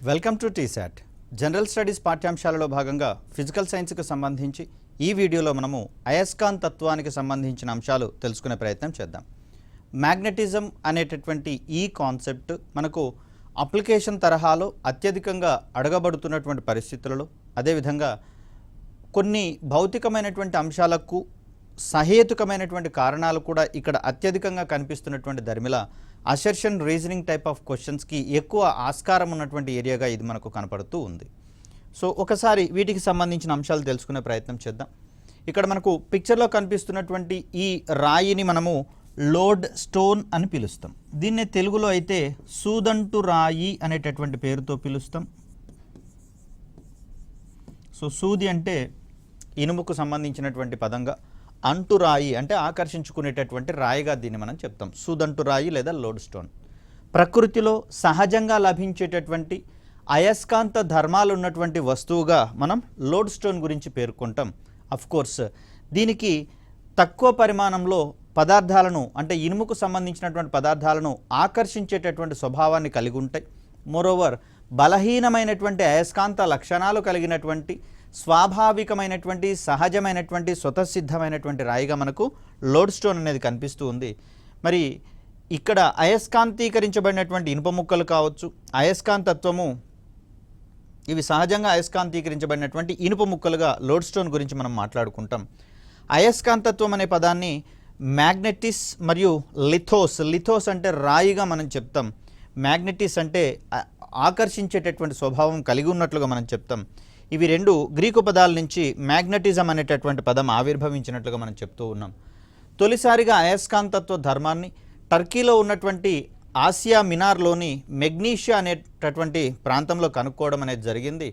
Welcome to TSAT. General studies పాఠ్యాంశాలలో భాగంగా physical సైన్స్కి సంబంధించి ఈ వీడియోలో మనము అయస్కాంతత్వానికి సంబంధించిన అంశాలు తెలుసుకునే ప్రయత్నం చేద్దాం. మ్యాగ్నెటిజం అనేటటువంటి ఈ కాన్సెప్ట్ మనకు అప్లికేషన్ తరహాలో అత్యధికంగా అడగబడుతున్నటువంటి పరిస్థితులలో, అదేవిధంగా కొన్ని భౌతికమైనటువంటి అంశాలకు సహేతుకమైనటువంటి కారణాలు కూడా ఇక్కడ అత్యధికంగా కనిపిస్తున్నటువంటి దరిమిల అసర్షన్ రీజనింగ్ టైప్ ఆఫ్ క్వశ్చన్స్కి ఎక్కువ ఆస్కారం ఉన్నటువంటి ఏరియాగా ఇది మనకు కనపడుతూ ఉంది. సో ఒకసారి వీటికి సంబంధించిన అంశాలు తెలుసుకునే ప్రయత్నం చేద్దాం. ఇక్కడ మనకు పిక్చర్లో కనిపిస్తున్నటువంటి ఈ రాయిని మనము లోడ్ స్టోన్ అని పిలుస్తాం. దీన్నే తెలుగులో అయితే సూదంటు రాయి అనేటటువంటి పేరుతో పిలుస్తాం. సో సూది అంటే ఇనుముకు సంబంధించినటువంటి పదంగా, అంటురాయి అంటే ఆకర్షించుకునేటటువంటి రాయిగా దీన్ని మనం చెప్తాం. సూదంటు రాయి లేదా లోడ్ స్టోన్. ప్రకృతిలో సహజంగా లభించేటటువంటి అయస్కాంత ధర్మాలు ఉన్నటువంటి వస్తువుగా మనం లోడ్ స్టోన్ గురించి పేర్కొంటాం. అఫ్కోర్స్ దీనికి తక్కువ పరిమాణంలో పదార్థాలను అంటే ఇనుముకు సంబంధించినటువంటి పదార్థాలను ఆకర్షించేటటువంటి స్వభావాన్ని కలిగి ఉంటాయి. మోరోవర్ బలహీనమైనటువంటి అయస్కాంత లక్షణాలు కలిగినటువంటి స్వాభావికమైనటువంటి సహజమైనటువంటి స్వతసిద్ధమైనటువంటి రాయిగా మనకు లోడ్ స్టోన్ అనేది కనిపిస్తూ ఉంది. మరి ఇక్కడ అయస్కాంతీకరించబడినటువంటి ఇనుప ముక్కలు కావచ్చు, అయస్కాంతత్వము, ఇవి సహజంగా అయస్కాంతీకరించబడినటువంటి ఇనుప ముక్కలుగా లోడ్ స్టోన్ గురించి మనం మాట్లాడుకుంటాం. అయస్కాంతత్వం అనే పదాన్ని మ్యాగ్నెటిస్ మరియు లిథోస్, లిథోస్ అంటే రాయిగా మనం చెప్తాం, మ్యాగ్నెటిస్ అంటే ఆకర్షించేటటువంటి స్వభావం కలిగి ఉన్నట్లుగా మనం చెప్తాం. ఇవి రెండు గ్రీకు పదాల నుంచి మ్యాగ్నెటిజం అనేటటువంటి పదం ఆవిర్భవించినట్లుగా మనం చెప్తూ ఉన్నాం. తొలిసారిగా అయస్కాంతత్వ ధర్మాన్ని టర్కీలో ఉన్నటువంటి ఆసియా మినార్లోని మెగ్నీషియా అనేటటువంటి ప్రాంతంలో కనుక్కోవడం అనేది జరిగింది.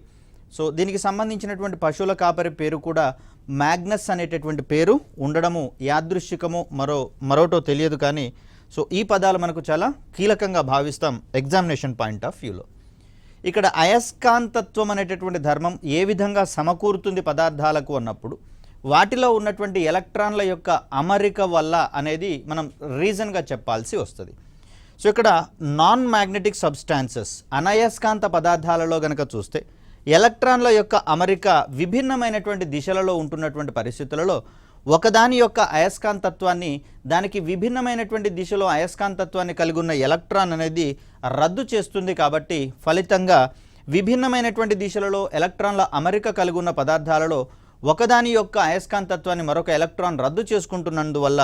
సో దీనికి సంబంధించినటువంటి పశువుల కాపరి పేరు కూడా మ్యాగ్నస్ అనేటటువంటి పేరు ఉండడము యాదృశ్చికము మరోటో తెలియదు, కానీ సో ఈ పదాలు మనకు చాలా కీలకంగా భావిస్తాం ఎగ్జామినేషన్ పాయింట్ ఆఫ్ వ్యూలో. ఇక్కడ అయస్కాంతత్వం అనేటటువంటి ధర్మం ఏ విధంగా సమకూరుతుంది పదార్థాలకు అన్నప్పుడు వాటిలో ఉన్నటువంటి ఎలక్ట్రాన్ల యొక్క అమరిక వల్ల అనేది మనం రీజన్గా చెప్పాల్సి వస్తుంది. సో ఇక్కడ నాన్ మ్యాగ్నెటిక్ సబ్స్టాన్సెస్ అనయస్కాంత పదార్థాలలో కనుక చూస్తే ఎలక్ట్రాన్ల యొక్క అమరిక విభిన్నమైనటువంటి దిశలలో ఉంటున్నటువంటి పరిస్థితులలో ఒకదాని యొక్క అయస్కాంతత్వాన్ని దానికి విభిన్నమైనటువంటి దిశలో అయస్కాంతత్వాన్ని కలిగి ఉన్న ఎలక్ట్రాన్ అనేది రద్దు చేస్తుంది. కాబట్టి ఫలితంగా విభిన్నమైనటువంటి దిశలలో ఎలక్ట్రాన్ల అమరిక కలిగి ఉన్న పదార్థాలలో ఒకదాని యొక్క అయస్కాంతత్వాన్ని మరొక ఎలక్ట్రాన్ రద్దు చేసుకుంటున్నందువల్ల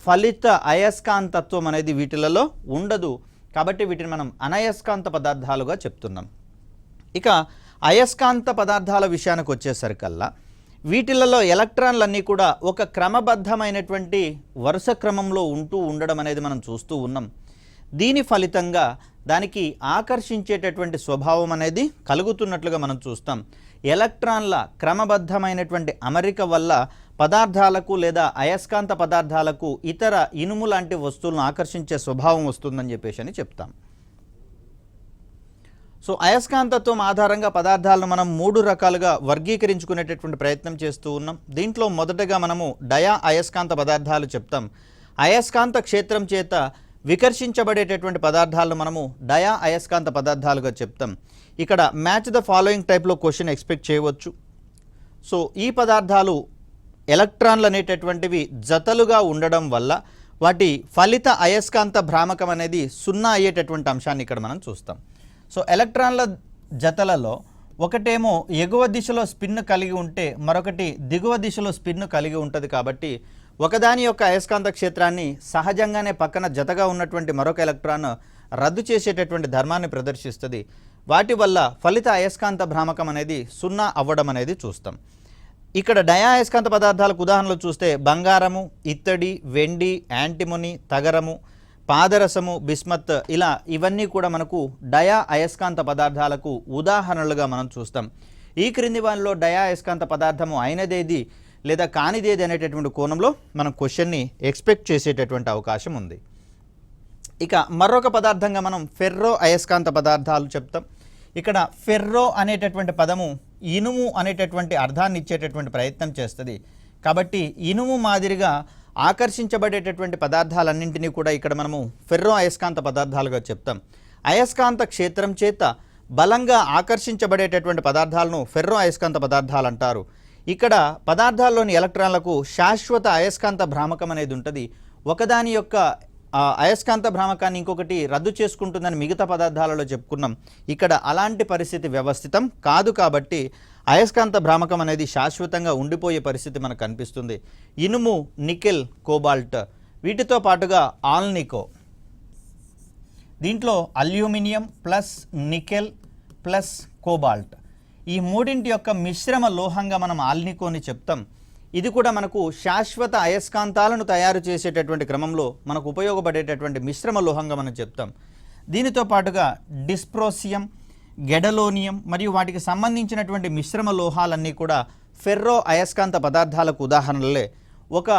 ఫలిత అయస్కాంతత్వం అనేది వీటిలలో ఉండదు. కాబట్టి వీటిని మనం అనయస్కాంత పదార్థాలుగా చెప్తున్నాం. ఇక అయస్కాంత పదార్థాల విషయానికి వచ్చేసరికల్లా వీటిలలో ఎలక్ట్రాన్లన్నీ కూడా ఒక క్రమబద్ధమైనటువంటి వరుస క్రమంలో ఉండడం అనేది మనం చూస్తూ ఉన్నాం. దీని ఫలితంగా దానికి ఆకర్షించేటటువంటి స్వభావం అనేది కలుగుతున్నట్లుగా మనం చూస్తాం. ఎలక్ట్రాన్ల క్రమబద్ధమైనటువంటి అమరిక వల్ల పదార్థాలకు లేదా అయస్కాంత పదార్థాలకు ఇతర ఇనుము లాంటి వస్తువులను ఆకర్షించే స్వభావం వస్తుందని చెప్పేసి చెప్తాం. సో అయస్కాంతత్వం ఆధారంగా పదార్థాలను మనం మూడు రకాలుగా వర్గీకరించుకునేటటువంటి ప్రయత్నం చేస్తూ ఉన్నాం. దీంట్లో మొదటగా మనము డయా అయస్కాంత పదార్థాలు చెప్తాం. అయస్కాంత క్షేత్రం చేత వికర్షించబడేటటువంటి పదార్థాలను మనము డయా అయస్కాంత పదార్థాలుగా చెప్తాం. ఇక్కడ మ్యాచ్ ద ఫాలోయింగ్ టైప్లో క్వశ్చన్ ఎక్స్పెక్ట్ చేయవచ్చు. సో ఈ పదార్థాలు ఎలక్ట్రాన్లు అనేటటువంటివి జతలుగా ఉండడం వల్ల వాటి ఫలిత అయస్కాంత భ్రామకం అనేది సున్నా అయ్యేటటువంటి అంశాన్ని ఇక్కడ మనం చూస్తాం. సో ఎలక్ట్రాన్ల జతలలో ఒకటేమో ఎగువ దిశలో స్పిన్ కలిగి ఉంటే మరొకటి దిగువ దిశలో స్పిన్ కలిగి ఉంటుంది. కాబట్టి ఒకదాని యొక్క అయస్కాంత క్షేత్రాన్ని సహజంగానే పక్కన జతగా ఉన్నటువంటి మరొక ఎలక్ట్రాన్ రద్దు చేసేటటువంటి ధర్మాన్ని ప్రదర్శిస్తుంది. వాటి వల్ల ఫలిత అయస్కాంత భ్రామకం అనేది సున్నా అవ్వడం అనేది చూస్తాం. ఇక్కడ డయా అయస్కాంత పదార్థాలకు ఉదాహరణలు చూస్తే బంగారము, ఇత్తడి, వెండి, యాంటిమోని, తగరము, పాదరసము, బిస్మత్, ఇలా ఇవన్నీ కూడా మనకు డయా అయస్కాంత పదార్థాలకు ఉదాహరణలుగా మనం చూస్తాం. ఈ క్రింది వానిలో డయా అయస్కాంత పదార్థము అయినదేది లేదా కానిదేది అనేటటువంటి కోణంలో మనం క్వశ్చన్ని ఎక్స్పెక్ట్ చేసేటటువంటి అవకాశం ఉంది. ఇక మరొక పదార్థంగా మనం ఫెర్రో అయస్కాంత పదార్థాలు చెప్తాం. ఇక్కడ ఫెర్రో అనేటటువంటి పదము ఇనుము అనేటటువంటి అర్థాన్ని ఇచ్చేటటువంటి ప్రయత్నం చేస్తుంది. కాబట్టి ఇనుము మాదిరిగా ఆకర్షించబడేటటువంటి పదార్థాలన్నింటినీ కూడా ఇక్కడ మనము ఫెర్రో అయస్కాంత పదార్థాలుగా చెప్తాం. అయస్కాంత క్షేత్రం చేత బలంగా ఆకర్షించబడేటటువంటి పదార్థాలను ఫెర్రో అయస్కాంత పదార్థాలు అంటారు. ఇక్కడ పదార్థాల్లోని ఎలక్ట్రాన్లకు శాశ్వత అయస్కాంత భ్రామకం అనేది ఉంటుంది. ఒకదాని యొక్క అయస్కాంత భ్రామకాన్ని ఇంకొకటి రద్దు చేసుకుంటుందని మిగతా పదార్థాలలో చెప్పుకున్నాం. ఇక్కడ అలాంటి పరిస్థితి వ్యవస్థితం కాదు కాబట్టి అయస్కాంత భ్రామకం అనేది శాశ్వతంగా ఉండిపోయే పరిస్థితి మనకు కనిపిస్తుంది. ఇనుము, నికెల్, కోబాల్ట్ వీటితో పాటుగా ఆల్నికో, దీంట్లో aluminium plus nickel plus cobalt ఈ మూడింటి యొక్క మిశ్రమ లోహంగా మనం ఆల్నికోని చెప్తాం. ఇది కూడా మనకు శాశ్వత అయస్కాంతాలను తయారు చేసేటటువంటి క్రమంలో మనకు ఉపయోగపడేటటువంటి మిశ్రమ లోహంగా మనం చెప్తాం. దీనితో పాటుగా డిస్ప్రోసియం, గెడలోనియం మరియు వాటికి సంబంధించినటువంటి మిశ్రమ లోహాలన్నీ కూడా ఫెర్రో అయస్కాంత పదార్థాలకు ఉదాహరణలే. ఒక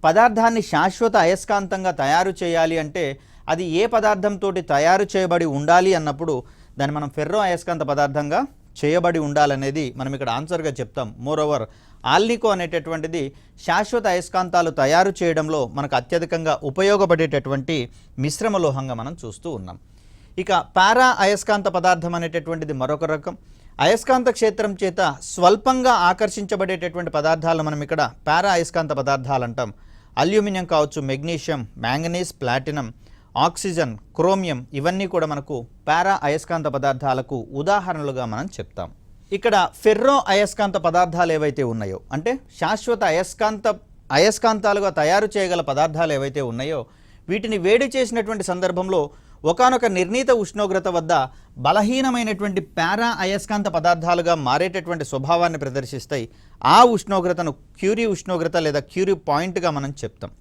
పదార్థాన్ని శాశ్వత అయస్కాంతంగా తయారు చేయాలి అంటే అది ఏ పదార్థంతో తయారు చేయబడి ఉండాలి అన్నప్పుడు దాన్ని మనం ఫెర్రో అయస్కాంత పదార్థంగా చేయబడి ఉండాలనేది మనం ఇక్కడ ఆన్సర్గా చెప్తాం. మోరోవర్ ఆల్నికో అనేటటువంటిది శాశ్వత అయస్కాంతాలు తయారు చేయడంలో మనకు అత్యధికంగా ఉపయోగపడేటటువంటి మిశ్రమ లోహంగా మనం చూస్తూ ఉన్నాం. ఇక పారా అయస్కాంత పదార్థం అనేటటువంటిది మరొక రకం. అయస్కాంత క్షేత్రం చేత స్వల్పంగా ఆకర్షించబడేటటువంటి పదార్థాలను మనం ఇక్కడ పారా అయస్కాంత పదార్థాలు అంటాం. అల్యూమినియం కావచ్చు, magnesium, manganese, platinum, oxygen, chromium ఇవన్నీ కూడా మనకు పారా అయస్కాంత పదార్థాలకు ఉదాహరణలుగా మనం చెప్తాం. ఇక్కడ ఫెర్రో అయస్కాంత పదార్థాలు ఏవైతే ఉన్నాయో అంటే శాశ్వత అయస్కాంతాలుగా తయారు చేయగల పదార్థాలు ఏవైతే ఉన్నాయో వీటిని వేడి చేసినటువంటి సందర్భంలో ఒకానొక నిర్ణీత ఉష్ణోగ్రత వద్ద బలహీనమైనటువంటి పారా అయస్కాంత పదార్థాలుగా మారేటటువంటి స్వభావాన్ని ప్రదర్శిస్తాయి. ఆ ఉష్ణోగ్రతను క్యూరీ ఉష్ణోగ్రత లేదా క్యూరీ పాయింట్గా మనం చెప్తాం.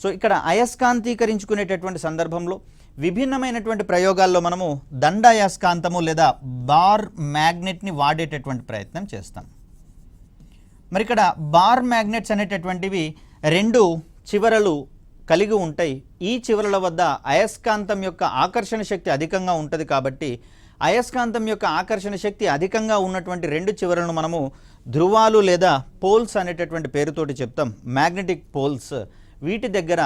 సో ఇక్కడ అయస్కాంతీకరించుకునేటటువంటి సందర్భంలో విభిన్నమైనటువంటి ప్రయోగాల్లో మనము దండాయస్కాంతము లేదా బార్ మ్యాగ్నెట్ని వాడేటటువంటి ప్రయత్నం చేస్తాం. మరి ఇక్కడ బార్ మ్యాగ్నెట్స్ అనేటటువంటివి రెండు చివరలు కలిగి ఉంటాయి. ఈ చివరల వద్ద అయస్కాంతం యొక్క ఆకర్షణ శక్తి అధికంగా ఉంటుంది కాబట్టి అయస్కాంతం యొక్క ఆకర్షణ శక్తి అధికంగా ఉన్నటువంటి రెండు చివరలను మనము ధ్రువాలు లేదా పోల్స్ అనేటటువంటి పేరుతోటి చెప్తాం. Magnetic poles. వీటి దగ్గర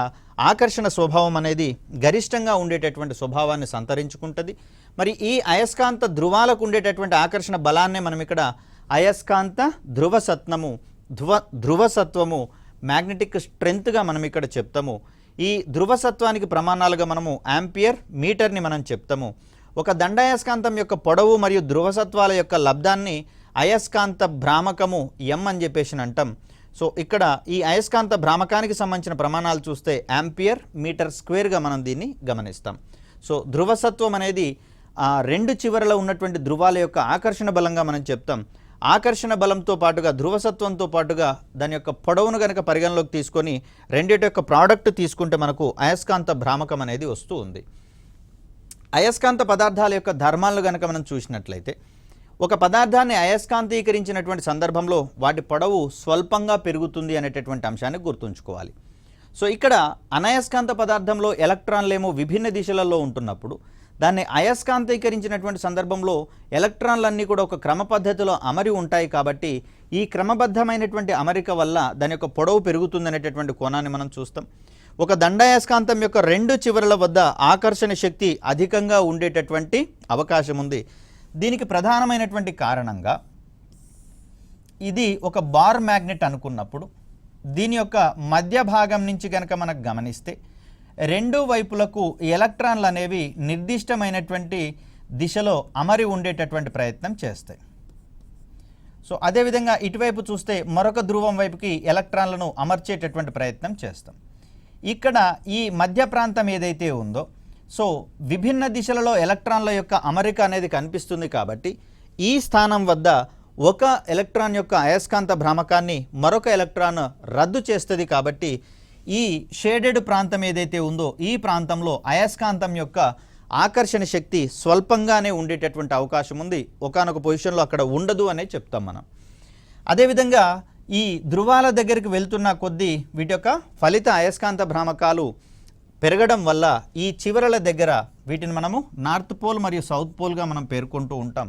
ఆకర్షణ స్వభావం అనేది గరిష్టంగా ఉండేటటువంటి స్వభావాన్ని సంతరించుకుంటుంది. మరి ఈ అయస్కాంత ధ్రువాలకు ఉండేటటువంటి ఆకర్షణ బలాన్నే మనం ఇక్కడ అయస్కాంత ధ్రువసత్వము మ్యాగ్నెటిక్ స్ట్రెంత్గా మనం ఇక్కడ చెప్తాము. ఈ ధ్రువసత్వానికి ప్రమాణాలుగా మనము యాంపియర్ మీటర్ని మనం చెప్తాము. ఒక దండాయస్కాంతం యొక్క పొడవు మరియు ధ్రువసత్వాల యొక్క లబ్ధాన్ని అయస్కాంత భ్రామకము ఎం అని చెప్పేసి అంటాం. సో ఇక్కడ ఈ అయస్కాంత భ్రామకానికి సంబంధించిన ప్రమాణాలు చూస్తే యాంపియర్ మీటర్ స్క్వేర్గా మనం దీన్ని గమనిస్తాం. సో ధ్రువసత్వం అనేది రెండు చివరలో ఉన్నటువంటి ధ్రువాల యొక్క ఆకర్షణ బలంగా మనం చెప్తాం. ఆకర్షణ బలంతో పాటుగా ధ్రువసత్వంతో పాటుగా దాని యొక్క పొడవును కనుక పరిగణలోకి తీసుకొని రెండింటి యొక్క ప్రోడక్ట్ తీసుకుంటే మనకు అయస్కాంత భ్రామకం అనేది వస్తూ ఉంది. అయస్కాంత పదార్థాల యొక్క ధర్మాలను కనుక మనం చూసినట్లయితే ఒక పదార్థాన్ని అయస్కాంతీకరించినటువంటి సందర్భంలో వాటి పొడవు స్వల్పంగా పెరుగుతుంది అనేటటువంటి అంశాన్ని గుర్తుంచుకోవాలి. సో ఇక్కడ అనయస్కాంత పదార్థంలో ఎలక్ట్రాన్లేమో విభిన్న దిశలలో ఉంటున్నప్పుడు దాన్ని అయస్కాంతీకరించినటువంటి సందర్భంలో ఎలక్ట్రాన్లన్నీ కూడా ఒక క్రమ పద్ధతిలో అమరి ఉంటాయి కాబట్టి ఈ క్రమబద్ధమైనటువంటి అమరిక వల్ల దాని యొక్క పొడవు పెరుగుతుందనేటటువంటి కోణాన్ని మనం చూస్తాం. ఒక దండాయస్కాంతం యొక్క రెండు చివరల వద్ద ఆకర్షణ శక్తి అధికంగా ఉండేటటువంటి అవకాశం ఉంది. దీనికి ప్రధానమైనటువంటి కారణంగా ఇది ఒక బార్ మ్యాగ్నెట్ అనుకున్నప్పుడు దీని యొక్క మధ్య భాగం నుంచి కనుక మనకు గమనిస్తే రెండు వైపులకు ఎలక్ట్రాన్లు అనేవి నిర్దిష్టమైనటువంటి దిశలో అమరి ఉండేటటువంటి ప్రయత్నం చేస్తాయి. సో అదేవిధంగా ఇటువైపు చూస్తే మరొక ధ్రువం వైపుకి ఎలక్ట్రాన్లను అమర్చేటటువంటి ప్రయత్నం చేస్తాం. ఇక్కడ ఈ మధ్య ప్రాంతం ఏదైతే ఉందో సో విభిన్న దిశలలో ఎలక్ట్రాన్ల యొక్క అమరిక అనేది కనిపిస్తుంది కాబట్టి ఈ స్థానం వద్ద ఒక ఎలక్ట్రాన్ యొక్క అయస్కాంత భ్రామకాన్ని మరొక ఎలక్ట్రాన్ రద్దు చేస్తుంది కాబట్టి ఈ షేడెడ్ ప్రాంతం ఏదైతే ఉందో ఈ ప్రాంతంలో అయస్కాంతం యొక్క ఆకర్షణ శక్తి స్వల్పంగానే ఉండేటటువంటి అవకాశం ఉంది. ఒకానొక పొజిషన్లో అక్కడ ఉండదు అనే చెప్తాం మనం. అదేవిధంగా ఈ ధ్రువాల దగ్గరికి వెళ్తున్న కొద్దీ వీటి యొక్క ఫలిత అయస్కాంత భ్రామకాలు పెరగడం వల్ల ఈ చివరల దగ్గర వీటిని మనము నార్త్ పోల్ మరియు సౌత్ పోల్గా మనం పేర్కొంటూ ఉంటాం.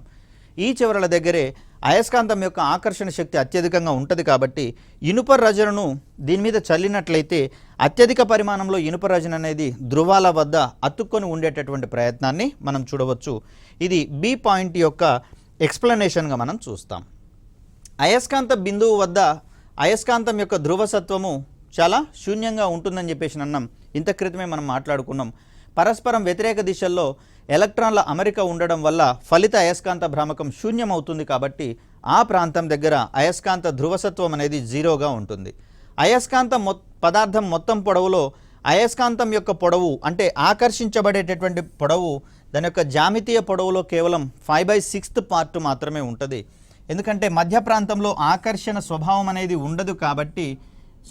ఈ చివరల దగ్గరే అయస్కాంతం యొక్క ఆకర్షణ శక్తి అత్యధికంగా ఉంటుంది కాబట్టి ఇనుప రజనను దీని మీద చల్లినట్లయితే అత్యధిక పరిమాణంలో ఇనుప రజన అనేది ధృవాల వద్ద అతుక్కొని ఉండేటటువంటి ప్రయత్నాన్ని మనం చూడవచ్చు. ఇది బి పాయింట్ యొక్క ఎక్స్ప్లెనేషన్గా మనం చూస్తాం. అయస్కాంత బిందువు వద్ద అయస్కాంతం యొక్క ధ్రువసత్వము చాలా శూన్యంగా ఉంటుందని చెప్పేసి అన్నాం. ఇంత క్రితమే మనం మాట్లాడుకున్నాం. పరస్పరం వ్యతిరేక దిశల్లో ఎలక్ట్రాన్ల అమరిక ఉండడం వల్ల ఫలిత అయస్కాంత భ్రామకం శూన్యం అవుతుంది కాబట్టి ఆ ప్రాంతం దగ్గర అయస్కాంత ధ్రువసత్వం అనేది జీరోగా ఉంటుంది. అయస్కాంత పదార్థం మొత్తం పొడవులో అయస్కాంతం యొక్క పొడవు అంటే ఆకర్షించబడేటటువంటి పొడవు దాని యొక్క జ్యామితీయ పొడవులో కేవలం 5/6 పార్ట్ మాత్రమే ఉంటుంది. ఎందుకంటే మధ్య ప్రాంతంలో ఆకర్షణ స్వభావం అనేది ఉండదు కాబట్టి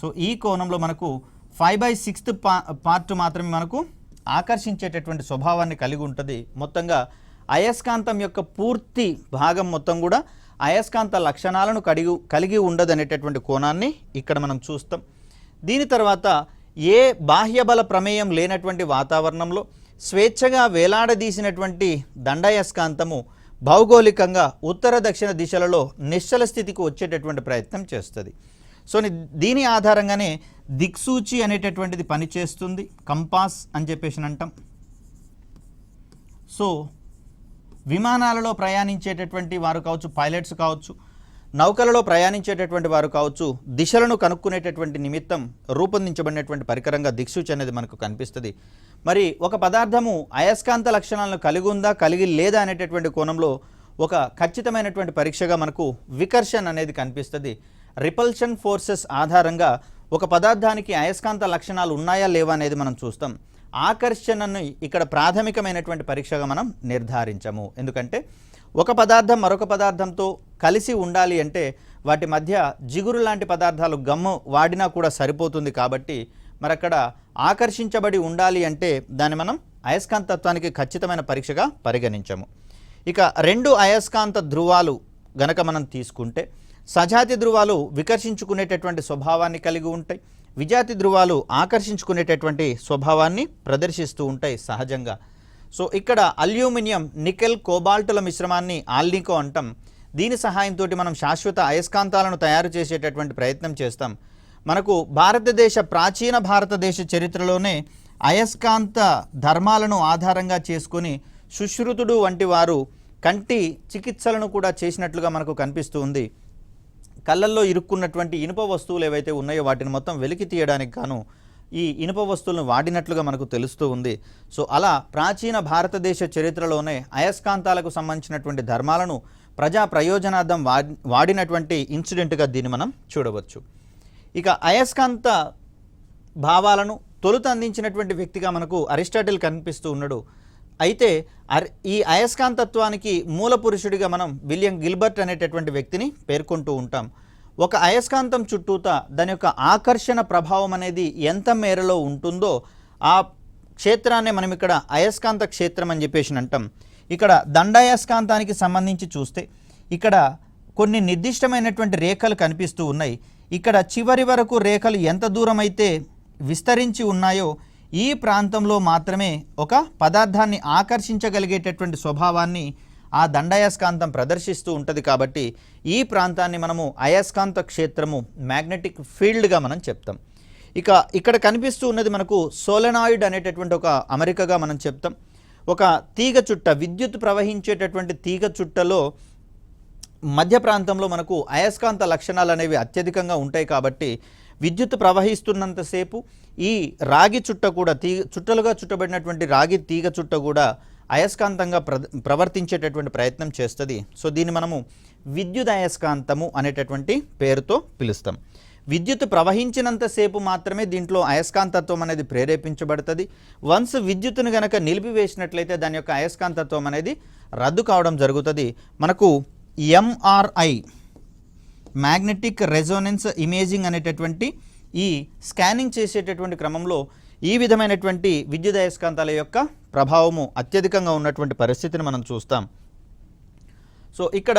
సో ఈ కోణంలో మనకు 5/6 పార్ట్ మాత్రమే మనకు ఆకర్షించేటటువంటి స్వభావాన్ని కలిగి ఉంటుంది. మొత్తంగా అయస్కాంతం యొక్క పూర్తి భాగం మొత్తం కూడా అయస్కాంత లక్షణాలను కలిగి ఉండదు అనేటటువంటి కోణాన్ని ఇక్కడ మనం చూస్తాం. దీని తర్వాత ఏ బాహ్యబల ప్రమేయం లేనటువంటి వాతావరణంలో స్వేచ్ఛగా వేలాడదీసినటువంటి దండాయస్కాంతము భౌగోళికంగా ఉత్తర దక్షిణ దిశలలో నిశ్చల స్థితికి వచ్చేటటువంటి ప్రయత్నం చేస్తుంది. సో దీని ఆధారంగానే దిక్సూచి అనేటటువంటిది పనిచేస్తుంది. కంపాస్ అని చెప్పేసి అంటాం. సో విమానాలలో ప్రయాణించేటటువంటి వారు కావచ్చు, పైలట్స్ కావచ్చు, నౌకలలో ప్రయాణించేటటువంటి వారు కావచ్చు, దిశలను కనుక్కునేటటువంటి నిమిత్తం రూపొందించబడినటువంటి పరికరంగా దిక్సూచి అనేది మనకు కనిపిస్తుంది. మరి ఒక పదార్థము అయస్కాంత లక్షణాలను కలిగి ఉందా కలిగి లేదా అనేటటువంటి కోణంలో ఒక ఖచ్చితమైనటువంటి పరీక్షగా మనకు వికర్షణ అనేది కనిపిస్తుంది. రిపల్షన్ ఫోర్సెస్ ఆధారంగా ఒక పదార్థానికి అయస్కాంత లక్షణాలు ఉన్నాయా లేవా అనేది మనం చూస్తాం. ఆకర్షణను ఇక్కడ ప్రాథమికమైనటువంటి పరీక్షగా మనం నిర్ధారించము. ఎందుకంటే ఒక పదార్థం మరొక పదార్థంతో కలిసి ఉండాలి అంటే వాటి మధ్య జిగురు లాంటి పదార్థాలు గమ్ము వాడినా కూడా సరిపోతుంది. కాబట్టి మరి అక్కడ ఆకర్షించబడి ఉండాలి అంటే దాన్ని మనం అయస్కాంతత్వానికి ఖచ్చితమైన పరీక్షగా పరిగణించము. ఇక రెండు అయస్కాంత ధ్రువాలు గనక మనం తీసుకుంటే సజాతి ధ్రువాలు వికర్షించుకునేటటువంటి స్వభావాన్ని కలిగి ఉంటాయి. విజాతి ధ్రువాలు ఆకర్షించుకునేటటువంటి స్వభావాన్ని ప్రదర్శిస్తూ ఉంటాయి సహజంగా. సో ఇక్కడ అల్యూమినియం, నికెల్, కోబాల్టుల మిశ్రమాన్ని ఆల్నికో అంటాం. దీని సహాయంతో మనం శాశ్వత అయస్కాంతాలను తయారు చేసేటటువంటి ప్రయత్నం చేస్తాం. మనకు ప్రాచీన భారతదేశ చరిత్రలోనే అయస్కాంత ధర్మాలను ఆధారంగా చేసుకొని సుశ్రుతుడు వంటి వారు కంటి చికిత్సలను కూడా చేసినట్లుగా మనకు కనిపిస్తూ ఉంది. కళ్ళల్లో ఇరుక్కున్నటువంటి ఇనుప వస్తువులు ఏవైతే ఉన్నాయో వాటిని మొత్తం వెలికి తీయడానికి గాను ఈ ఇనుప వస్తువులను వాడినట్లుగా మనకు తెలుస్తూ ఉంది. సో అలా ప్రాచీన భారతదేశ చరిత్రలోనే అయస్కాంతాలకు సంబంధించినటువంటి ధర్మాలను ప్రజా ప్రయోజనార్థం వాడినటువంటి ఇన్సిడెంట్గా దీన్ని మనం చూడవచ్చు. ఇక అయస్కాంత భావాలను తొలుత అందించినటువంటి వ్యక్తిగా మనకు అరిస్టాటిల్ కనిపిస్తూ ఉన్నాడు. అయితే ఈ అయస్కాంతత్వానికి మూల పురుషుడిగా మనం విలియం గిల్బర్ట్ అనేటటువంటి వ్యక్తిని పేర్కొంటూ ఉంటాం. ఒక అయస్కాంతం చుట్టూత దాని యొక్క ఆకర్షణ ప్రభావం అనేది ఎంత మేరలో ఉంటుందో ఆ క్షేత్రాన్ని మనం ఇక్కడ అయస్కాంత క్షేత్రం అని చెప్పేసి అంటాం. ఇక్కడ దండాయస్కాంతానికి సంబంధించి చూస్తే ఇక్కడ కొన్ని నిర్దిష్టమైనటువంటి రేఖలు కనిపిస్తూ ఉన్నాయి. ఇక్కడ చివరి వరకు రేఖలు ఎంత దూరం అయితే విస్తరించి ఉన్నాయో ఈ ప్రాంతంలో మాత్రమే ఒక పదార్థాన్ని ఆకర్షించగలిగేటటువంటి స్వభావాన్ని ఆ దండాయస్కాంతం ప్రదర్శిస్తూ ఉంటుంది. కాబట్టి ఈ ప్రాంతాన్ని మనము అయస్కాంత క్షేత్రము, మ్యాగ్నెటిక్ ఫీల్డ్గా మనం చెప్తాం. ఇక ఇక్కడ కనిపిస్తూ ఉన్నది మనకు సోలెనాయిడ్ అనేటటువంటి ఒక అమరికగా మనం చెప్తాం. ఒక తీగ చుట్ట, విద్యుత్ ప్రవహించేటటువంటి తీగ చుట్టలో మధ్య ప్రాంతంలో మనకు అయస్కాంత లక్షణాలు అనేవి అత్యధికంగా ఉంటాయి. కాబట్టి విద్యుత్ ప్రవహిస్తున్నంతసేపు ఈ రాగి చుట్ట కూడా చుట్టలుగా చుట్టబడినటువంటి రాగి తీగ చుట్ట కూడా అయస్కాంతంగా ప్రవర్తించేటటువంటి ప్రయత్నం చేస్తుంది. సో దీన్ని మనము విద్యుత్ అయస్కాంతము అనేటటువంటి పేరుతో పిలుస్తాం. విద్యుత్ ప్రవహించినంతసేపు మాత్రమే దీంట్లో అయస్కాంతత్వం అనేది ప్రేరేపించబడుతుంది. వన్స్ విద్యుత్తును గనక నిలిపివేసినట్లయితే దాని యొక్క అయస్కాంతత్వం అనేది రద్దు కావడం జరుగుతుంది. మనకు ఎంఆర్ఐ, మ్యాగ్నెటిక్ రెజోనెన్స్ ఇమేజింగ్ అనేటటువంటి ఈ స్కానింగ్ చేసేటటువంటి క్రమంలో ఈ విధమైనటువంటి విద్యుత్ అయస్కాంతాల యొక్క ప్రభావము అత్యధికంగా ఉన్నటువంటి పరిస్థితిని మనం చూస్తాం. సో ఇక్కడ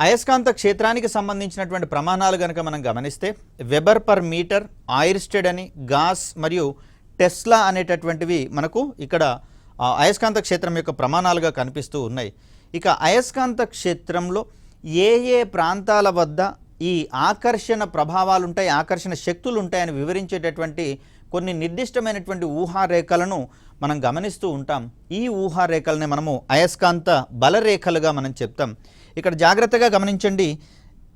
అయస్కాంత క్షేత్రానికి సంబంధించినటువంటి ప్రమాణాలు కనుక మనం గమనిస్తే వెబర్ పర్ మీటర్, ఆయిర్స్టెడ్ అని, గాస్ మరియు టెస్లా అనేటటువంటివి మనకు ఇక్కడ అయస్కాంత క్షేత్రం యొక్క ప్రమాణాలుగా కనిపిస్తూ ఉన్నాయి. ఇక అయస్కాంత క్షేత్రంలో ఏ ఏ ప్రాంతాల వద్ద ఈ ఆకర్షణ ప్రభావాలు ఉంటాయి, ఆకర్షణ శక్తులు ఉంటాయని వివరించేటటువంటి కొన్ని నిర్దిష్టమైనటువంటి ఊహారేఖలను మనం గమనిస్తూ ఉంటాం. ఈ ఊహారేఖల్ని మనము అయస్కాంత బలరేఖలుగా మనం చెప్తాం. ఇక్కడ జాగ్రత్తగా గమనించండి.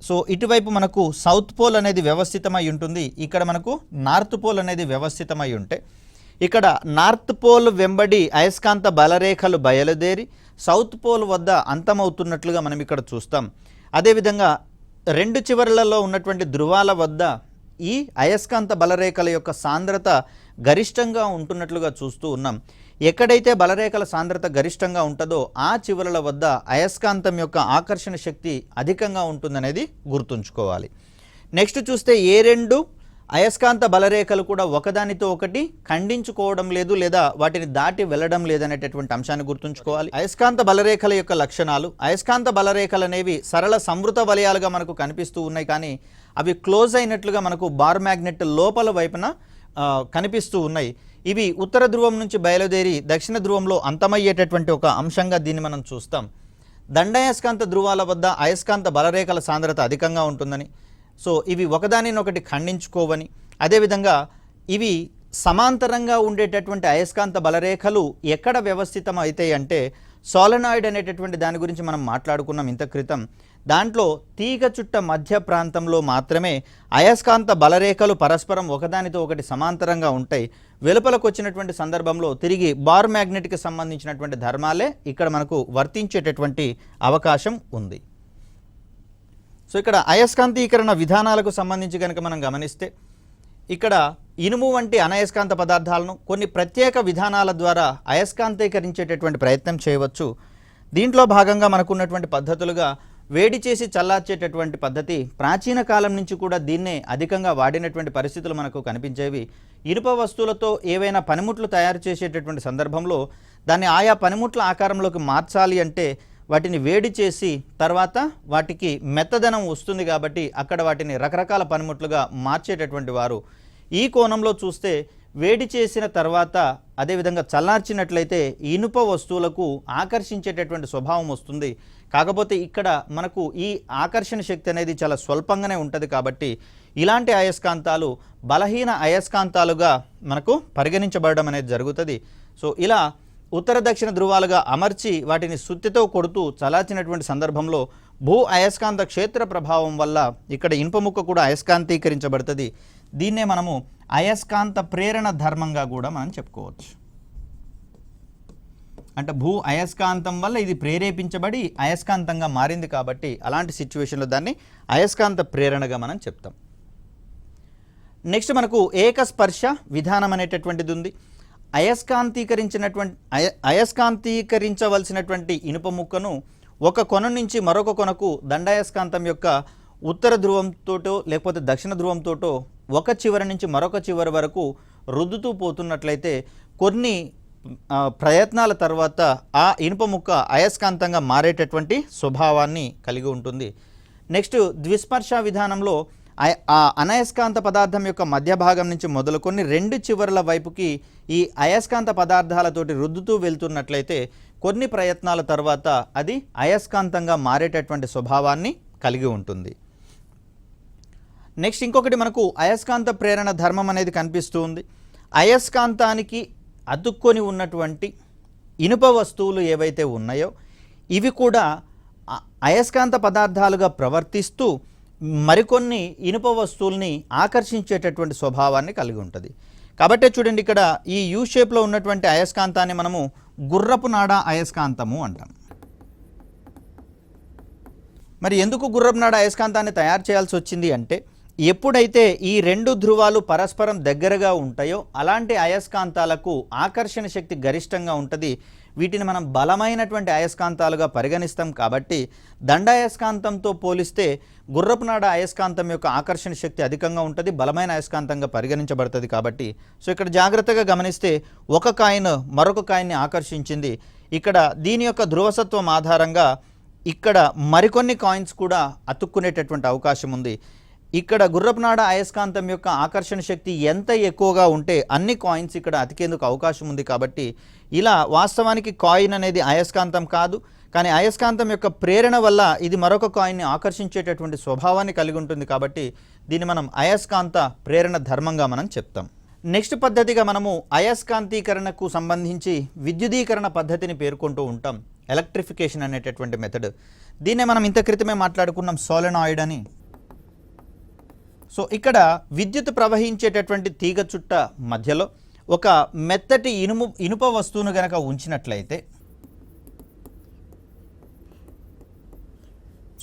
సో ఇటువైపు మనకు సౌత్ పోల్ అనేది వ్యవస్థితమై ఉంటుంది, ఇక్కడ మనకు నార్త్ పోల్ అనేది వ్యవస్థితమై ఉంటే ఇక్కడ నార్త్ పోల్ వెంబడి అయస్కాంత బలరేఖలు బయలుదేరి సౌత్ పోల్ వద్ద అంతమవుతున్నట్లుగా మనం ఇక్కడ చూస్తాం. అదేవిధంగా రెండు చివరలలో ఉన్నటువంటి ధృవాల వద్ద ఈ అయస్కాంత బలరేఖల యొక్క సాంద్రత గరిష్టంగా ఉంటున్నట్లుగా చూస్తూ ఉన్నాం. ఎక్కడైతే బలరేఖల సాంద్రత గరిష్టంగా ఉంటుందో ఆ చివరల వద్ద అయస్కాంతం యొక్క ఆకర్షణ శక్తి అధికంగా ఉంటుందనేది గుర్తుంచుకోవాలి. నెక్స్ట్ చూస్తే ఏ రెండు అయస్కాంత బలరేఖలు కూడా ఒకదానితో ఒకటి ఖండించుకోవడం లేదు లేదా వాటిని దాటి వెళ్ళడం లేదనేటటువంటి అంశాన్ని గుర్తుంచుకోవాలి. అయస్కాంత బలరేఖల యొక్క లక్షణాలు, అయస్కాంత బలరేఖలు అనేవి సరళ సంవృత వలయాలుగా మనకు కనిపిస్తూ ఉన్నాయి, కానీ అవి క్లోజ్ అయినట్లుగా మనకు బార్ మ్యాగ్నెట్ లోపల వైపున కనిపిస్తూ ఉన్నాయి. ఇవి ఉత్తర ధ్రువం నుంచి బయలుదేరి దక్షిణ ధ్రువంలో అంతమయ్యేటటువంటి ఒక అంశంగా దీన్ని మనం చూస్తాం. దండాయస్కాంత ధ్రువాల వద్ద అయస్కాంత బలరేఖల సాంద్రత అధికంగా ఉంటుందని, సో ఇవి ఒకదానినొకటి ఖండించుకోవని, అదేవిధంగా ఇవి సమాంతరంగా ఉండేటటువంటి అయస్కాంత బలరేఖలు ఎక్కడ వ్యవస్థితం అవుతాయి అంటే సోలనాయిడ్ అనేటటువంటి దాని గురించి మనం మాట్లాడుకున్నాం ఇంత క్రితం. దాంట్లో తీగ చుట్ట మధ్య ప్రాంతంలో మాత్రమే అయస్కాంత బలరేఖలు పరస్పరం ఒకదానితో ఒకటి సమాంతరంగా ఉంటాయి. వెలుపలకు వచ్చినటువంటి సందర్భంలో తిరిగి బార్ మ్యాగ్నెట్కి సంబంధించినటువంటి ధర్మాలే ఇక్కడ మనకు వర్తించేటటువంటి అవకాశం ఉంది. సో ఇక్కడ అయస్కాంతీకరణ విధానాలకు సంబంధించి కనుక మనం గమనిస్తే ఇక్కడ ఇనుము వంటి అనయస్కాంత పదార్థాలను కొన్ని ప్రత్యేక విధానాల ద్వారా అయస్కాంతీకరించేటటువంటి ప్రయత్నం చేయవచ్చు. దీంట్లో భాగంగా మనకున్నటువంటి పద్ధతులుగా వేడి చేసి చల్లార్చేటటువంటి పద్ధతి ప్రాచీన కాలం నుంచి కూడా దీన్నే అధికంగా వాడినటువంటి పరిస్థితులు మనకు కనిపించేవి. ఇనుప వస్తువులతో ఏవైనా పనిముట్లు తయారు చేసేటటువంటి సందర్భంలో దాన్ని ఆయా పనిముట్ల ఆకారంలోకి మార్చాలి అంటే వాటిని వేడి చేసి తర్వాత వాటికి మెత్తదనం వస్తుంది కాబట్టి అక్కడ వాటిని రకరకాల పనిముట్లుగా మార్చేటటువంటి వారు. ఈ కోణంలో చూస్తే వేడి చేసిన తర్వాత అదేవిధంగా చల్లార్చినట్లయితే ఇనుప వస్తువులకు ఆకర్షించేటటువంటి స్వభావం వస్తుంది. కాకపోతే ఇక్కడ మనకు ఈ ఆకర్షణ శక్తి అనేది చాలా స్వల్పంగానే ఉంటుంది కాబట్టి ఇలాంటి అయస్కాంతాలు బలహీన అయస్కాంతాలుగా మనకు పరిగణించబడడం అనేది జరుగుతుంది. సో ఇలా ఉత్తర దక్షిణ ధృవాలుగా అమర్చి వాటిని సుత్తితో కొడుతూ చలార్చినటువంటి సందర్భంలో భూ అయస్కాంత క్షేత్ర ప్రభావం వల్ల ఇక్కడ ఇనుప ముక్క కూడా అయస్కాంతీకరించబడుతుంది. దీన్నే మనము అయస్కాంత ప్రేరణ ధర్మంగా కూడా మనం చెప్పుకోవచ్చు. అంటే భూ అయస్కాంతం వల్ల ఇది ప్రేరేపించబడి అయస్కాంతంగా మారింది కాబట్టి అలాంటి సిచ్యువేషన్లో దాన్ని అయస్కాంత ప్రేరణగా మనం చెప్తాం. నెక్స్ట్ మనకు ఏకస్పర్శ విధానం అనేటటువంటిది ఉంది. అయస్కాంతీకరించవలసినటువంటి ఇనుప ముక్కను ఒక కొన నుంచి మరొక కొనకు దండాయస్కాంతం యొక్క ఉత్తర ధ్రువంతోటో లేకపోతే దక్షిణ ధ్రువంతోటో ఒక చివరి నుంచి మరొక చివరి వరకు రుద్దుతూ పోతున్నట్లయితే కొన్ని ప్రయత్నాల తర్వాత ఆ ఇనుప ముక్క అయస్కాంతంగా మారేటటువంటి స్వభావాన్ని కలిగి ఉంటుంది. నెక్స్ట్ ద్విస్పర్శ విధానంలో ఆ అనయస్కాంత పదార్థం యొక్క మధ్య భాగం నుంచి మొదలుకొని రెండు చివరల వైపుకి ఈ అయస్కాంత పదార్థాలతోటి రుద్దుతూ వెళ్తున్నట్లయితే కొన్ని ప్రయత్నాల తర్వాత అది అయస్కాంతంగా మారేటటువంటి స్వభావాన్ని కలిగి ఉంటుంది. నెక్స్ట్ ఇంకొకటి మనకు అయస్కాంత ప్రేరణ ధర్మం అనేది కనిపిస్తూ ఉంది. అయస్కాంతానికి అతుక్కొని ఉన్నటువంటి ఇనుప వస్తువులు ఏవైతే ఉన్నాయో ఇవి కూడా అయస్కాంత పదార్థాలుగా ప్రవర్తిస్తూ మరికొన్ని ఇనుప వస్తువుల్ని ఆకర్షించేటటువంటి స్వభావాన్ని కలిగి ఉంటుంది. కాబట్టి చూడండి ఇక్కడ ఈ యూ షేప్లో ఉన్నటువంటి అయస్కాంతాన్ని మనము గుర్రపు నాడ అయస్కాంతము అంటాం. మరి ఎందుకు గుర్రపు నాడ అయస్కాంతాన్ని తయారు చేయాల్సి వచ్చింది అంటే ఎప్పుడైతే ఈ రెండు ధ్రువాలు పరస్పరం దగ్గరగా ఉంటాయో అలాంటి అయస్కాంతాలకు ఆకర్షణ శక్తి గరిష్టంగా ఉంటుంది. వీటిని మనం బలమైనటువంటి అయస్కాంతాలుగా పరిగణిస్తాం కాబట్టి దండాయస్కాంతంతో పోలిస్తే గుర్రపు నాడ అయస్కాంతం యొక్క ఆకర్షణ శక్తి అధికంగా ఉంటుంది, బలమైన అయస్కాంతంగా పరిగణించబడుతుంది. కాబట్టి సో ఇక్కడ జాగ్రత్తగా గమనిస్తే ఒక కాయిన్ మరొక కాయిన్ని ఆకర్షించింది. ఇక్కడ దీని యొక్క ధ్రువసత్వం ఆధారంగా ఇక్కడ మరికొన్ని కాయిన్స్ కూడా అతుక్కునేటటువంటి అవకాశం ఉంది. ఇక్కడ గుర్రపు నాడ అయస్కాంతం యొక్క ఆకర్షణ శక్తి ఎంత ఎక్కువగా ఉంటే అన్ని కాయిన్స్ ఇక్కడ అతికేందుకు అవకాశం ఉంది. కాబట్టి ఇలా వాస్తవానికి కాయిన్ అనేది అయస్కాంతం కాదు, కానీ అయస్కాంతం యొక్క ప్రేరణ వల్ల ఇది మరొక కాయిన్ని ఆకర్షించేటటువంటి స్వభావాన్ని కలిగి ఉంటుంది కాబట్టి దీన్ని మనం అయస్కాంత ప్రేరణ ధర్మంగా మనం చెప్తాం. నెక్స్ట్ పద్ధతిగా మనము అయస్కాంతీకరణకు సంబంధించి విద్యుదీకరణ పద్ధతిని పేర్కొంటూ ఉంటాం. ఎలక్ట్రిఫికేషన్ అనేటటువంటి మెథడ్. దీన్నే మనం ఇంత క్రితమే మాట్లాడుకున్నాం సోలెనాయిడ్ అని. సో ఇక్కడ విద్యుత్ ప్రవహించేటటువంటి తీగ చుట్ట మధ్యలో ఒక మెత్తటి ఇనుప వస్తువును గనక ఉంచినట్లయితే,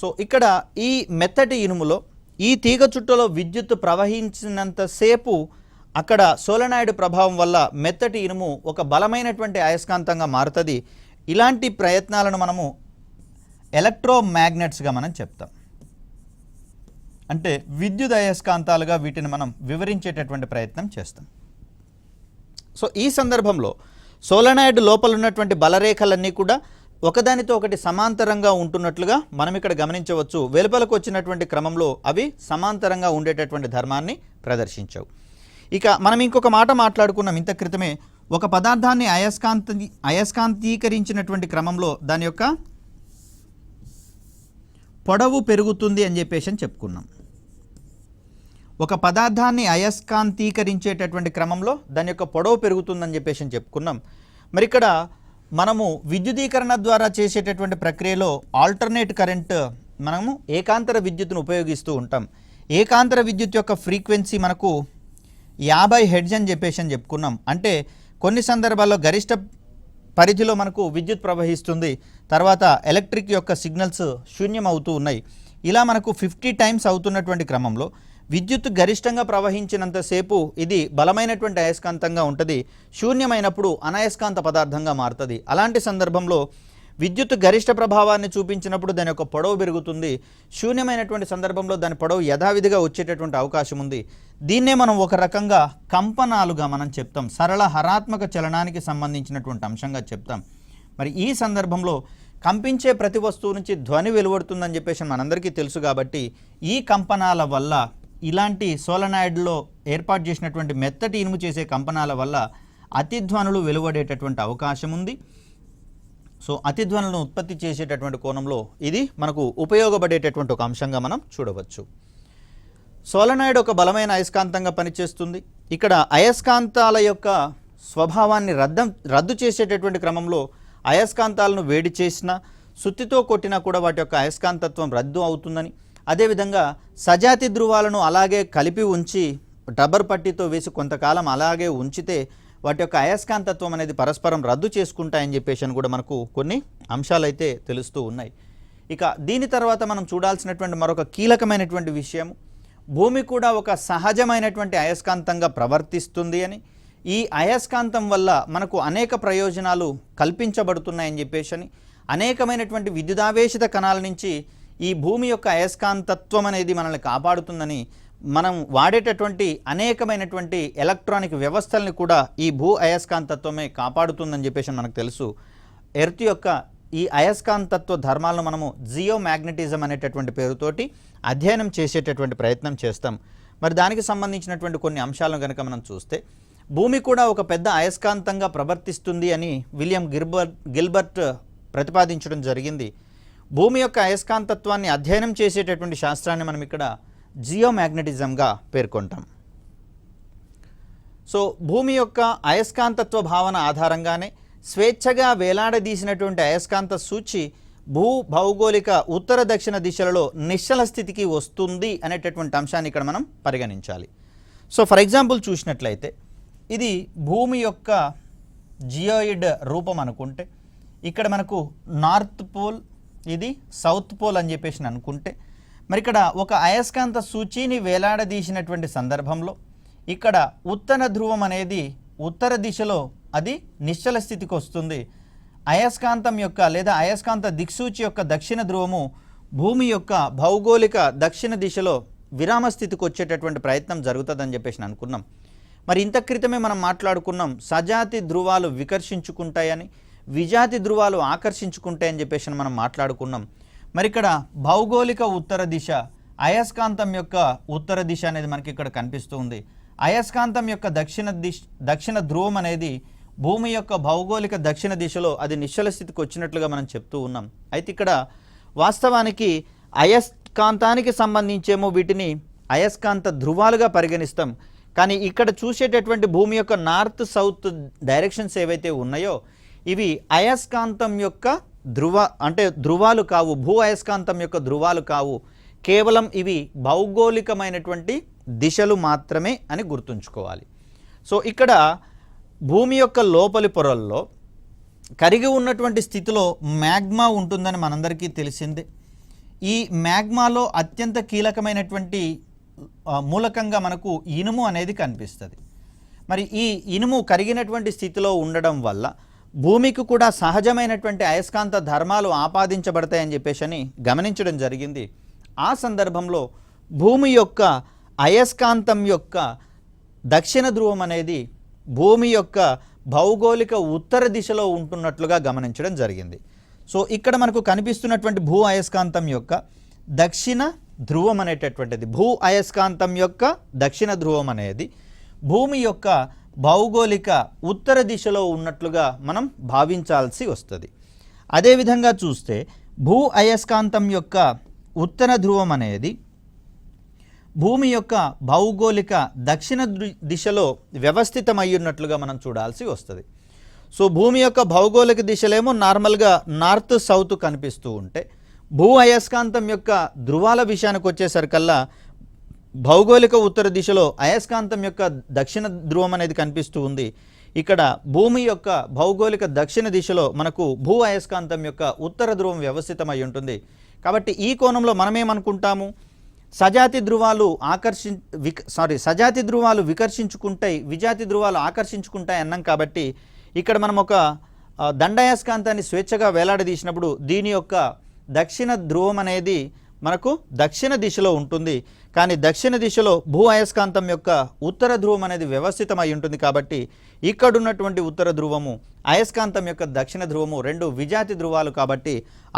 సో ఇక్కడ ఈ మెత్తటి ఇనుములో ఈ తీగ చుట్టలో విద్యుత్ ప్రవహించినంతసేపు అక్కడ సోలెనాయిడ్ ప్రభావం వల్ల మెత్తటి ఇనుము ఒక బలమైనటువంటి అయస్కాంతంగా మారుతుంది. ఇలాంటి ప్రయత్నాలను మనము ఎలక్ట్రోమాగ్నెట్స్గా మనం చెప్తాం. అంటే విద్యుత్ అయస్కాంతాలుగా వీటిని మనం వివరించేటటువంటి ప్రయత్నం చేస్తాం. సో ఈ సందర్భంలో సోలెనాయిడ్ లోపల ఉన్నటువంటి బలరేఖలన్నీ కూడా ఒకదానితో ఒకటి సమాంతరంగా ఉంటున్నట్లుగా మనం ఇక్కడ గమనించవచ్చు. వెలుపలకు వచ్చినటువంటి క్రమంలో అవి సమాంతరంగా ఉండేటటువంటి ధర్మాన్ని ప్రదర్శించవు. ఇక మనం ఇంకొక మాట మాట్లాడుకున్నాం ఇంత క్రితమే. ఒక పదార్థాన్ని అయస్కాంతీకరించినటువంటి క్రమంలో దాని యొక్క పొడవు పెరుగుతుంది అని చెప్పేసి చెప్పుకున్నాం. ఒక పదార్థాన్ని అయస్కాంతీకరించేటటువంటి క్రమంలో దాని యొక్క పొడవు పెరుగుతుందని చెప్పేసి చెప్పుకున్నాం. మరి ఇక్కడ మనము విద్యుదీకరణ ద్వారా చేసేటటువంటి ప్రక్రియలో ఆల్టర్నేట్ కరెంట్ మనము ఏకాంతర విద్యుత్తును ఉపయోగిస్తూ ఉంటాం. ఏకాంతర విద్యుత్ యొక్క ఫ్రీక్వెన్సీ మనకు 50 హెర్ట్జ్ అని చెప్పేసి చెప్పుకున్నాం. అంటే కొన్ని సందర్భాల్లో గరిష్ట పరిధిలో మనకు విద్యుత్ ప్రవహిస్తుంది, తర్వాత ఎలక్ట్రిక్ యొక్క సిగ్నల్స్ శూన్యం అవుతూ ఉన్నాయి. ఇలా మనకు 50 టైమ్స్ అవుతున్నటువంటి క్రమంలో విద్యుత్ గరిష్టంగా ప్రవహించినంతసేపు ఇది బలమైనటువంటి అయస్కాంతంగా ఉంటుంది, శూన్యమైనప్పుడు అనయస్కాంత పదార్థంగా మారుతుంది. అలాంటి సందర్భంలో విద్యుత్ గరిష్ట ప్రభావాన్ని చూపించినప్పుడు దాని యొక్క పొడవు పెరుగుతుంది, శూన్యమైనటువంటి సందర్భంలో దాని పొడవు యథావిధిగా వచ్చేటటువంటి అవకాశం ఉంది. దీన్నే మనం ఒక రకంగా కంపనాలుగా మనం చెప్తాం, సరళ హరాత్మక చలనానికి సంబంధించినటువంటి అంశంగా చెప్తాం. మరి ఈ సందర్భంలో కంపించే ప్రతి వస్తువు నుంచి ధ్వని వెలువడుతుందని చెప్పేసి మనందరికీ తెలుసు. కాబట్టి ఈ కంపనాల వల్ల, ఇలాంటి సోలెనాయిడ్లో ఏర్పాటు చేసినటువంటి మెత్తటి ఇనుము చేసే కంపనాల వల్ల అతిధ్వనులు వెలువడేటటువంటి అవకాశం ఉంది. సో అతిధ్వనులను ఉత్పత్తి చేసేటటువంటి కోణంలో ఇది మనకు ఉపయోగపడేటటువంటి ఒక అంశంగా మనం చూడవచ్చు. సోలెనాయిడ్ ఒక బలమైన అయస్కాంతంగా పనిచేస్తుంది. ఇక్కడ అయస్కాంతాల యొక్క స్వభావాన్ని రద్దు చేసేటటువంటి క్రమంలో అయస్కాంతాలను వేడి చేసినా, సుత్తితో కొట్టినా కూడా వాటి యొక్క అయస్కాంతత్వం రద్దు అవుతుందని, అదేవిధంగా సజాతి ధ్రువాలను అలాగే కలిపి ఉంచి రబ్బర్ పట్టీతో వేసి కొంతకాలం అలాగే ఉంచితే వాటి యొక్క అయస్కాంతత్వం అనేది పరస్పరం రద్దు చేసుకుంటాయని చెప్పేసి కూడా మనకు కొన్ని అంశాలైతే తెలుస్తూ ఉన్నాయి. ఇక దీని తర్వాత మనం చూడాల్సినటువంటి మరొక కీలకమైనటువంటి విషయం, భూమి కూడా ఒక సహజమైనటువంటి అయస్కాంతంగా ప్రవర్తిస్తుంది అని, ఈ అయస్కాంతం వల్ల మనకు అనేక ప్రయోజనాలు కల్పించబడుతున్నాయని చెప్పేసి, అనేకమైనటువంటి విద్యుదావేశిత కణాల నుంచి ఈ భూమి యొక్క అయస్కాంతత్వం అనేది మనల్ని కాపాడుతుందని, మనం వాడేటటువంటి అనేకమైనటువంటి ఎలక్ట్రానిక్ వ్యవస్థల్ని కూడా ఈ భూ అయస్కాంతత్వమే కాపాడుతుందని చెప్పేసి మనకు తెలుసు. ఎర్త్ యొక్క ఈ అయస్కాంతత్వ ధర్మాలను మనము జియోమాగ్నెటిజం అనేటటువంటి పేరుతోటి అధ్యయనం చేసేటటువంటి ప్రయత్నం చేస్తాం. మరి దానికి సంబంధించినటువంటి కొన్ని అంశాలను కనుక మనం చూస్తే, భూమి కూడా ఒక పెద్ద అయస్కాంతంగా ప్రవర్తిస్తుంది అని విలియం గిల్బర్ట్ ప్రతిపాదించడం జరిగింది. భూమి యొక్క అయస్కాంతత్వాన్ని అధ్యయనం చేసేటటువంటి శాస్త్రాన్ని మనం ఇక్కడ జియోమాగ్నెటిజంగా పేర్కొంటాం. సో భూమి యొక్క అయస్కాంతత్వ భావన ఆధారంగానే స్వేచ్ఛగా వేలాడదీసినటువంటి అయస్కాంత సూచి భూ భౌగోళిక ఉత్తర దక్షిణ దిశలలో నిశ్చల స్థితికి వస్తుంది అనేటటువంటి అంశాన్ని ఇక్కడ మనం పరిగణించాలి. సో ఫర్ ఎగ్జాంపుల్ చూసినట్లయితే ఇది భూమి యొక్క జియోయిడ్ రూపం అనుకుంటే, ఇక్కడ మనకు నార్త్ పోల్, ఇది సౌత్ పోల్ అని చెప్పేసి అనుకుంటే, మరి ఇక్కడ ఒక అయస్కాంత సూచీని వేలాడదీసినటువంటి సందర్భంలో ఇక్కడ ఉత్తర ధ్రువం అనేది ఉత్తర దిశలో అది నిశ్చల స్థితికి వస్తుంది. అయస్కాంతం యొక్క లేదా అయస్కాంత దిక్సూచి యొక్క దక్షిణ ధ్రువము భూమి యొక్క భౌగోళిక దక్షిణ దిశలో విరామ స్థితికి వచ్చేటటువంటి ప్రయత్నం జరుగుతుందని చెప్పేసి అనుకున్నాం. మరి ఇంత క్రితమే మనం మాట్లాడుకున్నాం సజాతి ధ్రువాలు వికర్షించుకుంటాయని, విజాతి ధ్రువాలు ఆకర్షించుకుంటాయని చెప్పేసి మనం మాట్లాడుకున్నాం. మరి ఇక్కడ భౌగోళిక ఉత్తర దిశ, అయస్కాంతం యొక్క ఉత్తర దిశ అనేది మనకి ఇక్కడ కనిపిస్తూ ఉంది. అయస్కాంతం యొక్క దక్షిణ ధ్రువం అనేది భూమి యొక్క భౌగోళిక దక్షిణ దిశలో అది నిశ్చల స్థితికి వచ్చినట్లుగా మనం చెప్తూ ఉన్నాం. అయితే ఇక్కడ వాస్తవానికి అయస్కాంతానికి సంబంధించేమో వీటిని అయస్కాంత ధృవాలుగా పరిగణిస్తాం. కానీ ఇక్కడ చూసేటటువంటి భూమి యొక్క నార్త్ సౌత్ డైరెక్షన్స్ ఏవైతే ఉన్నాయో ఇవి అయస్కాంతం యొక్క ధృవాలు కావు, భూ అయస్కాంతం యొక్క ధృవాలు కావు, కేవలం ఇవి భౌగోళికమైనటువంటి దిశలు మాత్రమే అని గుర్తుంచుకోవాలి. సో ఇక్కడ భూమి యొక్క లోపలి పొరల్లో కరిగి ఉన్నటువంటి స్థితిలో మ్యాగ్మా ఉంటుందని మనందరికీ తెలిసిందే. ఈ మ్యాగ్మాలో అత్యంత కీలకమైనటువంటి మూలకంగా మనకు ఇనుము అనేది కనిపిస్తుంది. మరి ఈ ఇనుము కరిగినటువంటి స్థితిలో ఉండడం వల్ల భూమికి కూడా సహజమైనటువంటి అయస్కాంత ధర్మాలు ఆపాదించబడతాయని చెప్పేసి గమనించడం జరిగింది. ఆ సందర్భంలో భూమి యొక్క అయస్కాంతం యొక్క దక్షిణ ధ్రువం అనేది భూమి యొక్క భౌగోళిక ఉత్తర దిశలో ఉంటున్నట్లుగా గమనించడం జరిగింది. సో ఇక్కడ మనకు కనిపిస్తున్నటువంటి భూ అయస్కాంతం యొక్క దక్షిణ ధ్రువం అనేటటువంటిది, భూ అయస్కాంతం యొక్క దక్షిణ ధ్రువం అనేది భూమి యొక్క భౌగోళిక ఉత్తర దిశలో ఉన్నట్లుగా మనం భావించాల్సి వస్తుంది. అదేవిధంగా చూస్తే భూ అయస్కాంతం యొక్క ఉత్తర ధ్రువం అనేది భూమి యొక్క భౌగోళిక దక్షిణ దిశలో వ్యవస్థితమయ్యున్నట్లుగా మనం చూడాల్సి వస్తుంది. సో భూమి యొక్క భౌగోళిక దిశలేమో నార్మల్గా నార్త్ సౌత్ కనిపిస్తూ ఉంటే భూ అయస్కాంతం యొక్క ధృవాల విషయానికి వచ్చేసరికల్లా భౌగోళిక ఉత్తర దిశలో అయస్కాంతం యొక్క దక్షిణ ధ్రువం అనేది కనిపిస్తూ ఉంది. ఇక్కడ భూమి యొక్క భౌగోళిక దక్షిణ దిశలో మనకు భూ అయస్కాంతం యొక్క ఉత్తర ధ్రువం వ్యవస్థితమై ఉంటుంది. కాబట్టి ఈ కోణంలో మనమేమనుకుంటాము, సజాతి ధ్రువాలు వికర్షించుకుంటాయి, విజాతి ధ్రువాలు ఆకర్షించుకుంటాయి అన్నాం. కాబట్టి ఇక్కడ మనం ఒక దండాయస్కాంతాన్ని స్వేచ్ఛగా వేలాడదీసినప్పుడు దీని యొక్క దక్షిణ ధ్రువం అనేది మనకు దక్షిణ దిశలో ఉంటుంది. కానీ దక్షిణ దిశలో భూ అయస్కాంతం యొక్క ఉత్తర ధ్రువం అనేది వ్యవస్థితమై ఉంటుంది. కాబట్టి ఇక్కడున్నటువంటి ఉత్తర ధ్రువము అయస్కాంతం యొక్క దక్షిణ ధ్రువము రెండు విజాతి ధ్రువాలు కాబట్టి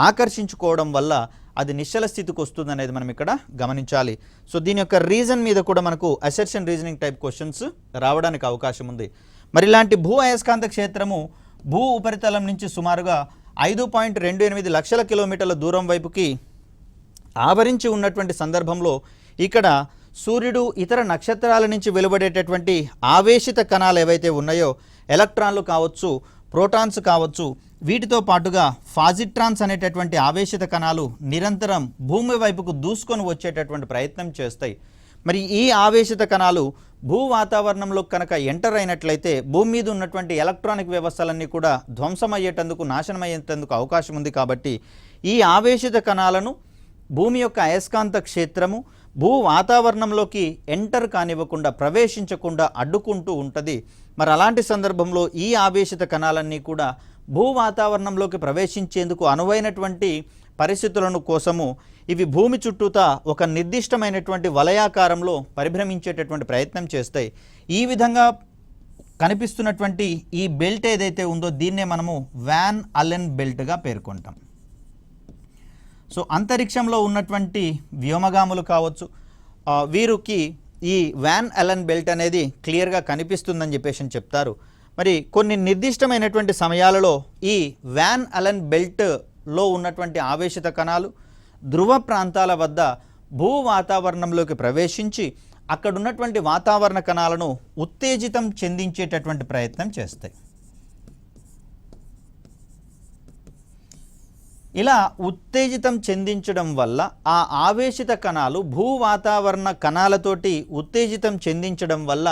ఆకర్షించుకోవడం వల్ల అది నిశ్చల స్థితికి వస్తుంది అనేది మనం ఇక్కడ గమనించాలి. సో దీని యొక్క రీజన్ మీద కూడా మనకు అసెర్షన్ రీజనింగ్ టైప్ క్వశ్చన్స్ రావడానికి అవకాశం ఉంది. మరి ఇలాంటి భూ అయస్కాంత క్షేత్రము భూ ఉపరితలం నుంచి సుమారుగా 5.28 లక్షల కిలోమీటర్ల దూరం వైపుకి ఆవరించి ఉన్నటువంటి సందర్భంలో ఇక్కడ సూర్యుడు ఇతర నక్షత్రాల నుంచి వెలువడేటటువంటి ఆవేశిత కణాలు ఏవైతే ఉన్నాయో ఎలక్ట్రాన్లు కావచ్చు, ప్రోటాన్స్ కావచ్చు, వీటితో పాటుగా ఫాజిట్రాన్స్ అనేటటువంటి ఆవేశిత కణాలు నిరంతరం భూమి వైపుకు దూసుకొని వచ్చేటటువంటి ప్రయత్నం చేస్తాయి. మరి ఈ ఆవేశిత కణాలు భూ వాతావరణంలో కనుక ఎంటర్ అయినట్లయితే భూమి మీద ఉన్నటువంటి ఎలక్ట్రానిక్ వ్యవస్థలన్నీ కూడా ధ్వంసమయ్యేటందుకు, నాశనమయ్యేటందుకు అవకాశం ఉంది. కాబట్టి ఈ ఆవేశిత కణాలను భూమి యొక్క అయస్కాంత క్షేత్రము భూ వాతావరణంలోకి ఎంటర్ కానివ్వకుండా, ప్రవేశించకుండా అడ్డుకుంటూ ఉంటుంది. మరి అలాంటి సందర్భంలో ఈ ఆవేశిత కణాలన్నీ కూడా భూ వాతావరణంలోకి ప్రవేశించేందుకు అనువైనటువంటి పరిస్థితులను కోసము ఇవి భూమి చుట్టూతా ఒక నిర్దిష్టమైనటువంటి వలయాకారంలో పరిభ్రమించేటటువంటి ప్రయత్నం చేస్తాయి. ఈ విధంగా కనిపిస్తున్నటువంటి ఈ బెల్ట్ ఏదైతే ఉందో దీన్నే మనము వాన్ అలెన్ బెల్ట్గా పేర్కొంటాం. సో అంతరిక్షంలో ఉన్నటువంటి వ్యోమగాములు కావచ్చు, వీరికి ఈ వాన్ అలెన్ బెల్ట్ అనేది క్లియర్గా కనిపిస్తుందని చెప్పేసి చెప్తారు. మరి కొన్ని నిర్దిష్టమైనటువంటి సమయాలలో ఈ వాన్ అలెన్ బెల్ట్లో ఉన్నటువంటి ఆవేశిత కణాలు ధ్రువ ప్రాంతాల వద్ద భూ వాతావరణంలోకి ప్రవేశించి అక్కడ ఉన్నటువంటి వాతావరణ కణాలను ఉత్తేజితం చెందించేటటువంటి ప్రయత్నం చేస్తాయి. ఇలా ఉత్తేజితం చెందించడం వల్ల ఆ ఆవేశిత కణాలు భూ వాతావరణ కణాలతోటి ఉత్తేజితం చెందించడం వల్ల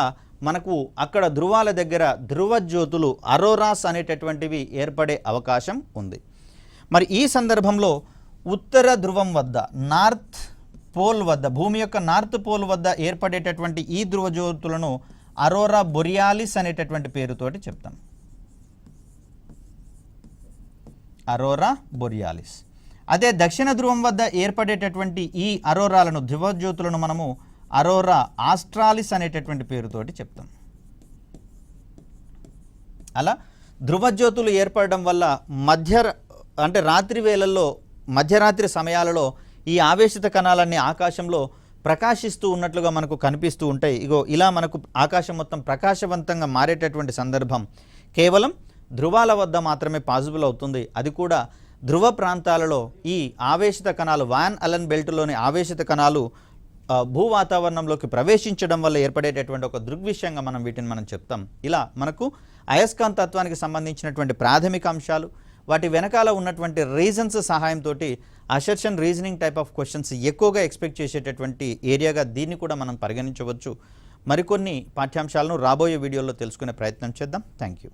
మనకు అక్కడ ధ్రువాల దగ్గర ధ్రువ జ్యోతులు అరోరాస్ అనేటటువంటివి ఏర్పడే అవకాశం ఉంది. మరి ఈ సందర్భంలో ఉత్తర ధ్రువం వద్ద, నార్త్ పోల్ వద్ద, భూమి యొక్క నార్త్ పోల్ వద్ద ఏర్పడేటటువంటి ఈ ధ్రువ జ్యోతులను అరోరా బొరియాలిస్ అనేటటువంటి పేరుతోటి చెప్తాం. అరోరా బొరియాలిస్. అదే దక్షిణ ధ్రువం వద్ద ఏర్పడేటటువంటి ఈ అరోరాలను, ధ్రువజ్యోతులను మనము అరోరా ఆస్ట్రాలిస్ అనేటటువంటి పేరుతోటి చెప్తాం. అలా ధ్రువజ్యోతులు ఏర్పడడం వల్ల రాత్రి వేళల్లో, మధ్యరాత్రి సమయాలలో ఈ ఆవేశిత కణాలన్నీ ఆకాశంలో ప్రకాశిస్తూ ఉన్నట్లుగా మనకు కనిపిస్తూ ఉంటాయి. ఇగో ఇలా మనకు ఆకాశం మొత్తం ప్రకాశవంతంగా మారేటటువంటి సందర్భం కేవలం ధృవాల వద్ద మాత్రమే పాసిబుల్ అవుతుంది. అది కూడా ధృవ ప్రాంతాలలో ఈ ఆవేశిత కణాలు వాన్ అలెన్ బెల్ట్లోని ఆవేశిత కణాలు భూ వాతావరణంలోకి ప్రవేశించడం వల్ల ఏర్పడేటటువంటి ఒక దృగ్విషయంగా వీటిని మనం చెప్తాం. ఇలా మనకు అయస్కాంతత్వానికి సంబంధించినటువంటి ప్రాథమిక అంశాలు, వాటి వెనకాల ఉన్నటువంటి రీజన్స్ సహాయంతో assertion reasoning type of questions ఎక్కువగా ఎక్స్పెక్ట్ చేసేటటువంటి ఏరియాగా దీన్ని కూడా మనం పరిగణించవచ్చు. మరికొన్ని పాఠ్యాంశాలను రాబోయే వీడియోలో తెలుసుకునే ప్రయత్నం చేద్దాం. Thank you.